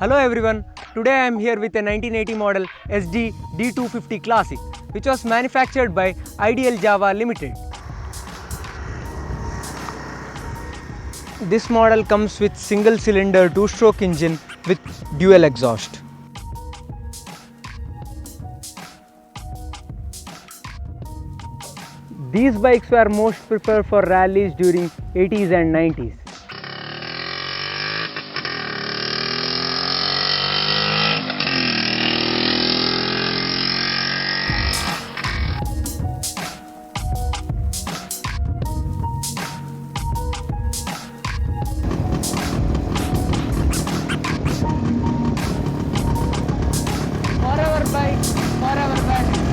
Hello everyone, today I am here with a 1980 model Yezdi D250 Classic which was manufactured by Ideal Java Limited. This model comes with single cylinder 2-stroke engine with dual exhaust. These bikes were most preferred for rallies during 80s and 90s. Forever bike, forever bike.